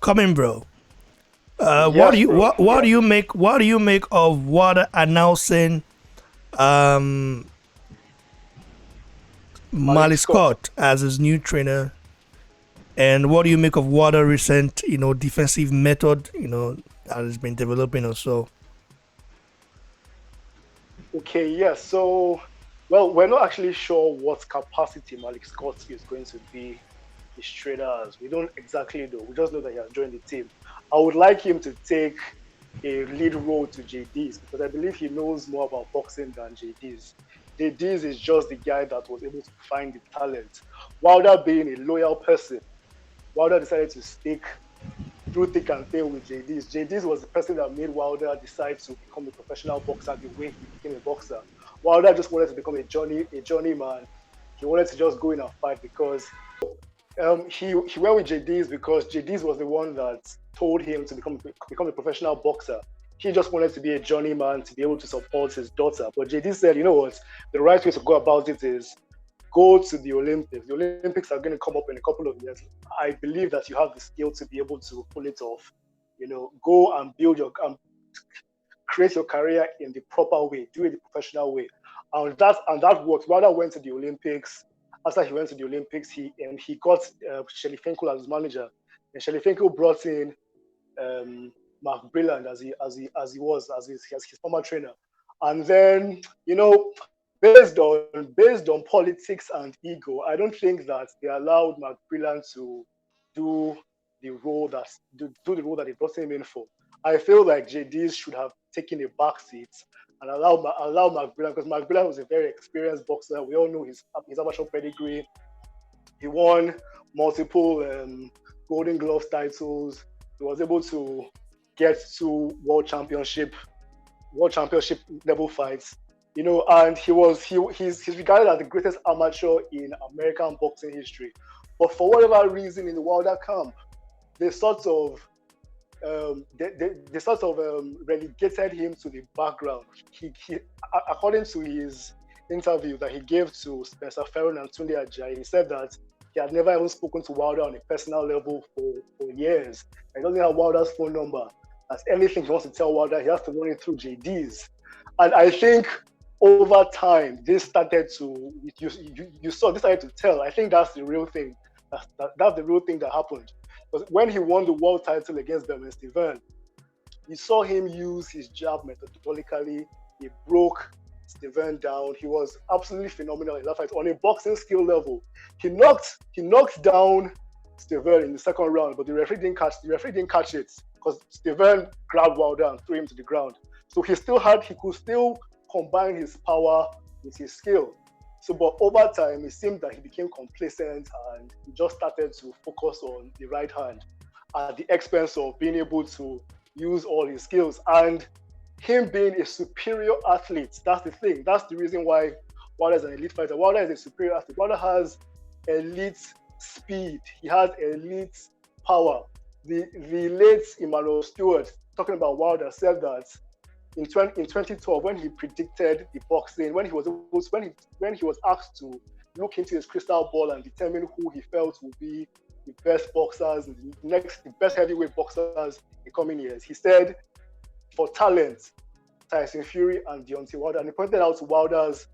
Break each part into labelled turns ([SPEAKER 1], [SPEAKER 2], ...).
[SPEAKER 1] coming, bro. What do
[SPEAKER 2] Yes,
[SPEAKER 1] you
[SPEAKER 2] bro.
[SPEAKER 1] what do you make of Water announcing um
[SPEAKER 2] Malik
[SPEAKER 1] Malik
[SPEAKER 2] Scott.
[SPEAKER 1] Scott as his new trainer? And what do you make of Water recent, defensive method, that has been developing also?
[SPEAKER 2] Okay, yes. So, well, we're not actually sure what capacity Malik Scott is going to be his trainer as. We don't exactly know. We just know that he has joined the team. I would like him to take a lead role to JD's because I believe he knows more about boxing than JD's. JD's is just the guy that was able to find the talent. Wilder being a loyal person, Wilder decided to stick through thick and thin with JD's. JD's was the person that made Wilder decide to become a professional boxer the way he became a boxer. Wilder just wanted to become a journeyman. He wanted to just go in and fight because he went with JD's because JD's was the one that told him to become a professional boxer. He just wanted to be a journeyman to be able to support his daughter. But JD said, you know what, the right way to go about it is go to the Olympics. The Olympics are going to come up in a couple of years. I believe that you have the skill to be able to pull it off. Go and create your career in the proper way, do it the professional way, and that worked. Rather went to the Olympics. After he went to the Olympics, he got Shelly Finkel as his manager, and Shelly Finkel brought in Mark Brilland as his former trainer, and then based on politics and ego, I don't think that they allowed Mark Brilland to do do the role that they brought him in for. I feel like JD should have taken a back seat and allow Mark Brilland because Mark Brilland was a very experienced boxer. We all know his amateur pedigree. He won multiple Golden Glove titles. He was able to get to world championship level fights. And he's regarded as the greatest amateur in American boxing history. But for whatever reason, in the Wilder camp, they sort of relegated him to the background. According to his interview that he gave to Spencer Ferron and Tunde Ajayi, he said that he had never even spoken to Wilder on a personal level for years. He doesn't have Wilder's phone number. As anything he wants to tell Wilder, he has to run it through JD's. And I think over time, this started to, you saw this started to tell. I think that's the real thing. That's the real thing that happened. Because when he won the world title against Berman Steven, you saw him use his jab methodologically. He broke Steven down. He was absolutely phenomenal in that fight on a boxing skill level. He knocked down Steven in the second round, but the referee didn't catch it because Steven grabbed Wilder and threw him to the ground. So he could still combine his power with his skill. So, but over time, it seemed that he became complacent and he just started to focus on the right hand at the expense of being able to use all his skills. And him being a superior athlete, that's the thing. That's the reason why Wilder is an elite fighter. Wilder is a superior athlete. Wilder has elite speed. He has elite power. The late Emmanuel Stewart, talking about Wilder, said that in 2012 when he predicted the boxing, when he was asked to look into his crystal ball and determine who he felt would be the best boxers, the best heavyweight boxers in coming years, he said for talent, Tyson Fury and Deontay Wilder, and he pointed out Wilder's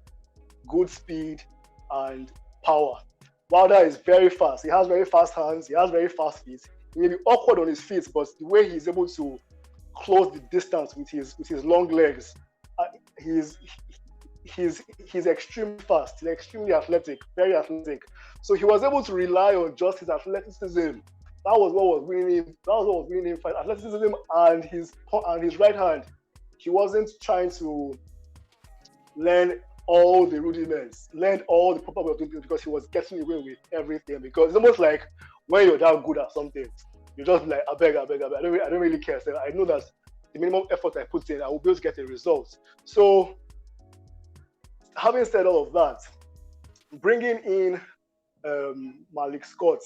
[SPEAKER 2] good speed and power. Wilder is very fast. He has very fast hands. He has very fast feet. He may be awkward on his feet, but the way he's able to close the distance with his long legs, uh, he's he's extremely fast. He's extremely athletic, very athletic. So he was able to rely on just his athleticism. That was what was winning him fight. Athleticism and his right hand. He wasn't trying to learn all the rudiments, learn all the proper way of doing things because he was getting away with everything. Because it's almost like when you're that good at something, you just like, I beg. I don't really care. So I know that the minimum effort I put in, I will be able to get a result. So, having said all of that, bringing in Malik Scott,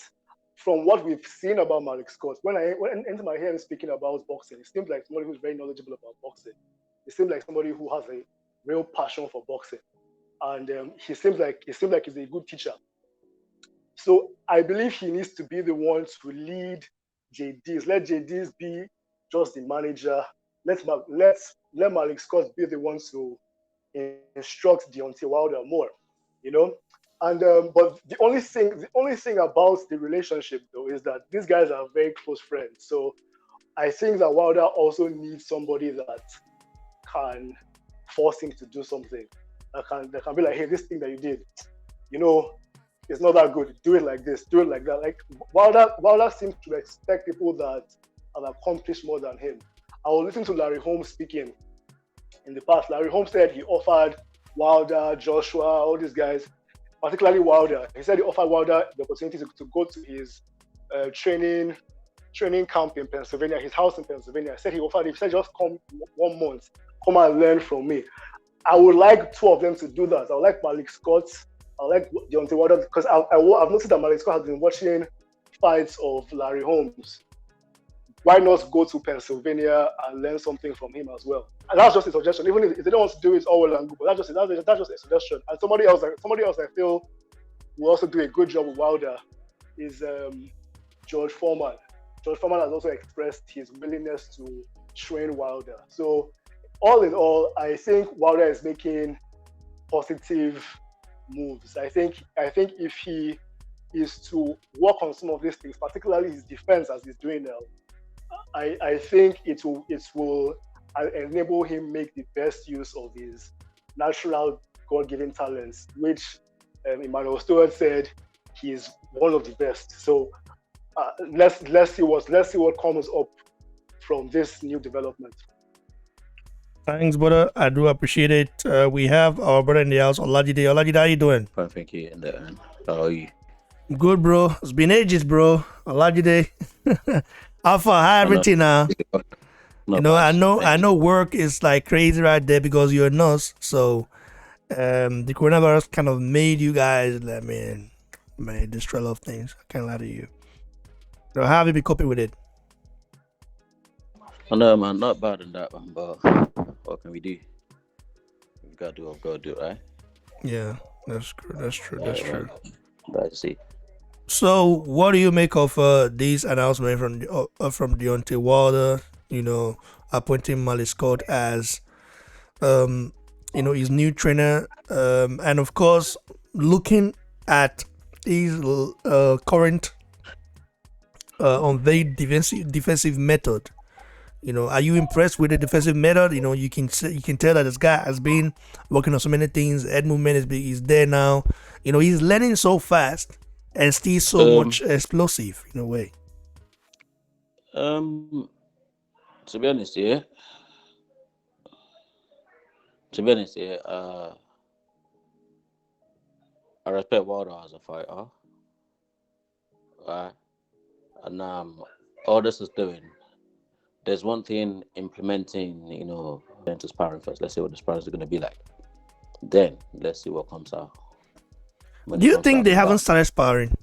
[SPEAKER 2] from what we've seen about Malik Scott, when I enter my hear him speaking about boxing, it seems like somebody who's very knowledgeable about boxing. It seems like somebody who has a real passion for boxing, and he seems like he's a good teacher. So I believe he needs to be the one to lead JDs. Let JDs be just the manager. Let Malik Scott be the one to instruct Deontay Wilder more. You know, and but the only thing about the relationship though is that these guys are very close friends. So I think that Wilder also needs somebody that can force him to do something. That can be like, hey, this thing that you did, you know, it's not that good. Do it like this, do it like that. Like Wilder seems to expect people that have accomplished more than him. I was listening to Larry Holmes speaking in the past. Larry Holmes said he offered Wilder, Joshua, all these guys, particularly Wilder. He said he offered Wilder the opportunity to go to his training camp in Pennsylvania, his house in Pennsylvania. He said he said just come 1 month, come and learn from me. I would like two of them to do that. I would like Malik Scott. I would like Deontay Wilder because I've noticed that Malik Scott has been watching fights of Larry Holmes. Why not go to Pennsylvania and learn something from him as well? And that's just a suggestion. Even if they don't want to do it all well and good, but that's just a suggestion. And somebody else I feel will also do a good job with Wilder is George Foreman. George Foreman has also expressed his willingness to train Wilder. So all in all, I think Wilder is making positive moves. I think if he is to work on some of these things, particularly his defense as he's doing now, I think it will enable him make the best use of his natural God-given talents, which Emmanuel Stewart said he is one of the best. So let's see what comes up from this new development.
[SPEAKER 1] Thanks, brother. I do appreciate it. We have our brother in the house, Olajide. Olajide, how you doing?
[SPEAKER 3] Fine, thank you. And how are you?
[SPEAKER 1] Good, bro. It's been ages, bro. Olajide. Alpha, how everything now?
[SPEAKER 3] Not
[SPEAKER 1] I
[SPEAKER 3] bad.
[SPEAKER 1] know work is like crazy right there because you're a nurse. So the coronavirus kind of made you guys, destroy a lot of things. I can't lie to you. So how have you been coping with it?
[SPEAKER 3] I know, man, not bad in that one, but what can we do? We gotta do what we gotta do, right?
[SPEAKER 1] Yeah, that's true. That's true.
[SPEAKER 3] Yeah,
[SPEAKER 1] That's true.
[SPEAKER 3] man. That's it.
[SPEAKER 1] So, what do you make of these announcements from Deontay Wilder? Appointing Malik Scott as his new trainer, and of course, looking at his current unveiled defensive method. Are you impressed with the defensive method? You can tell that this guy has been working on so many things. Head movement is there now. He's learning so fast and still so much explosive in a way.
[SPEAKER 3] To be honest, yeah. I respect Wilder as a fighter, right? And all this is doing. There's one thing implementing, into sparring first. Let's see what the sparring is going to be like. Then let's see what comes out.
[SPEAKER 1] Do you think they haven't started sparring?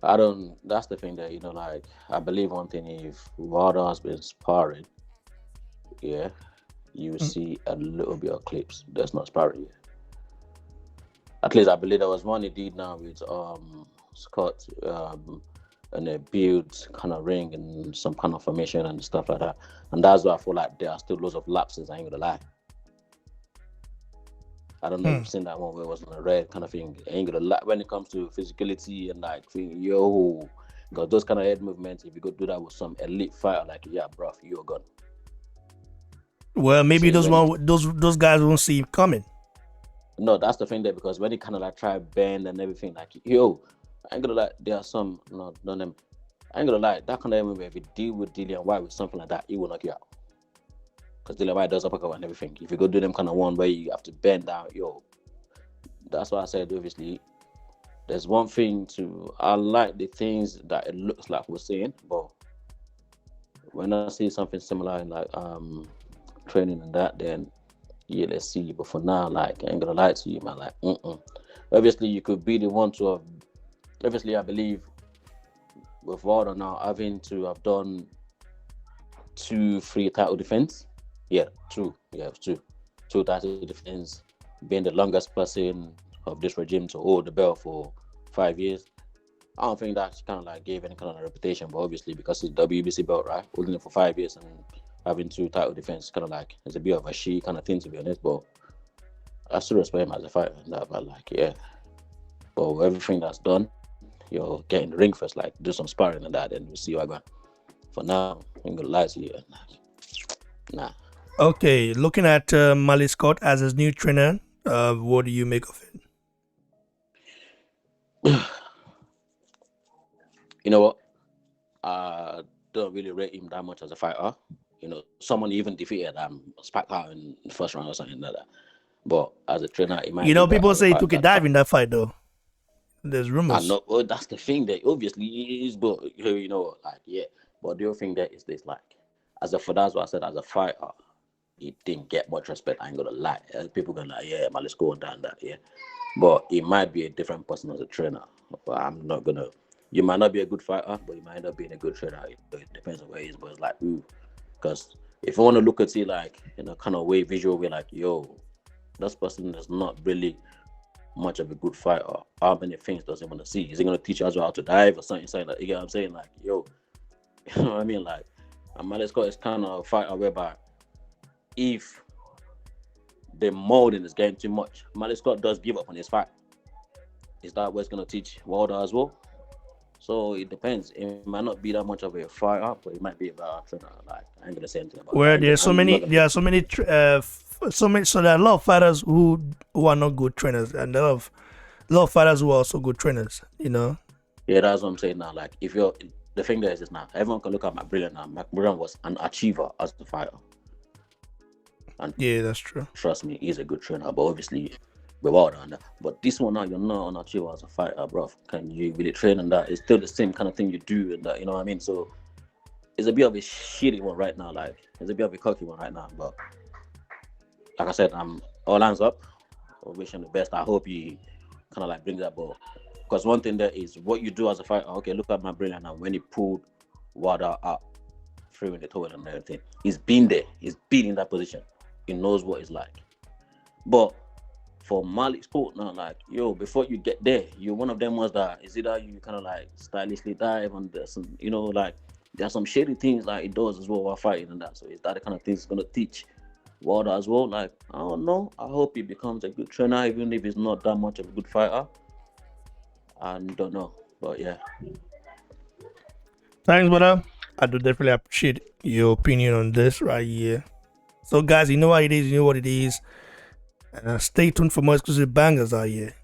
[SPEAKER 3] I don't. That's the thing that I believe one thing: if Wilder has been sparring, yeah, you see a little bit of clips. That's not sparring yet. At least I believe there was one he did now with Scott. And a build kind of ring and some kind of formation and stuff like that. And that's why I feel like there are still loads of lapses, I ain't gonna lie. I don't know if you've seen that one where it was on a red kind of thing. I ain't gonna lie. When it comes to physicality and because those kind of head movements, if you go do that with some elite fighter, bruv, you're gone.
[SPEAKER 1] Well, maybe those guys won't see it coming.
[SPEAKER 3] No, that's the thing there, because when he kind of try bend and everything, I ain't gonna lie, there are some, no, them. I ain't gonna lie, that kind of movie, if you deal with Dillian White with something like that, he will knock you out. Because Dillian White does uppercut and everything. If you go do them kind of one where you have to bend down, that's why I said, obviously, there's one thing I like the things that it looks like we're seeing, but when I see something similar in training and that, then let's see. But for now, I ain't gonna lie to you, man, obviously you could be the one to have. Obviously, I believe with Wilder now having to have done 2-3 title defense. Yeah, two. Yeah, two. 2 title defense, being the longest person of this regime to hold the belt for 5 years. I don't think that kind of like gave any kind of reputation, but obviously because it's WBC belt, right? Holding it for 5 years and having 2 title defense, kind of like it's a bit of a she kind of thing, to be honest. But I still respect him as a fighter and that, but like, yeah. But everything that's done, you'll get in the ring first, like do some sparring and that, and we'll see what I got. For now, I ain't gonna lie to you. Nah.
[SPEAKER 1] Okay, looking at Malik Scott as his new trainer, what do you make of it?
[SPEAKER 3] You know what? I don't really rate him that much as a fighter. You know, someone even defeated Spike in the first round or something like that. But as a trainer, he might.
[SPEAKER 1] You know, people say he took a dive in that fight, though. There's rumors.
[SPEAKER 3] I know. Well, that's the thing that obviously he is, but you know, like yeah. But the other thing that is this, like, that's what I said. As a fighter, he didn't get much respect. I ain't gonna lie. People gonna like, yeah, man, let's go and that, yeah. But he might be a different person as a trainer. But I'm not gonna. You might not be a good fighter, but you might end up being a good trainer. It depends on where he is. But it's like, ooh, because if you want to look at it like in a kind of way, visual way, like, yo, this person is not really much of a good fighter. How many things does he want to see? Is he gonna teach you as well how to dive or something like that? You get what I'm saying? Like, yo, you know what I mean? Like, Malik Scott is kind of a fighter whereby if the molding is getting too much, Malik Scott does give up on his fight. Is that what it's gonna teach Wilder as well? So it depends. It might not be that much of a fighter, but it might be about a trainer. Like, I ain't gonna say anything about.
[SPEAKER 1] Well, there are so many. There are so many. So there are a lot of fighters who are not good trainers, and there are a lot of fighters who are also good trainers. You know.
[SPEAKER 3] Yeah, that's what I'm saying now. Like, if you're the thing there is this now, everyone can look at McBrillion now. McBrillion was an achiever as a fighter. And
[SPEAKER 1] yeah, that's true.
[SPEAKER 3] Trust me, he's a good trainer, but obviously we're wild on that. But this one now, you're not an achiever as a fighter, bro. Can you really train on that? It's still the same kind of thing you do, and that, you know what I mean? So it's a bit of a shitty one right now. Like, it's a bit of a cocky one right now. But like I said, I'm all hands up. I wish him the best. I hope he kind of like brings that ball. Because one thing there is what you do as a fighter. Okay, look at McBrillion now. When he pulled Wilder out, through in the toilet and everything, he's been there. He's been in that position. He knows what it's like. But for Malik Scott now, like, yo, before you get there, you're one of them ones that is either you kind of like stylishly dive and there's some, you know, like there's some shady things like it does as well while fighting and that. So is that the kind of things it's gonna teach Wilder as well? Like, I don't know. I hope he becomes a good trainer, even if he's not that much of a good fighter. I don't know, but yeah.
[SPEAKER 1] Thanks, brother. I do definitely appreciate your opinion on this right here. So, guys, you know what it is. You know what it is. Stay tuned for more exclusive bangers out here.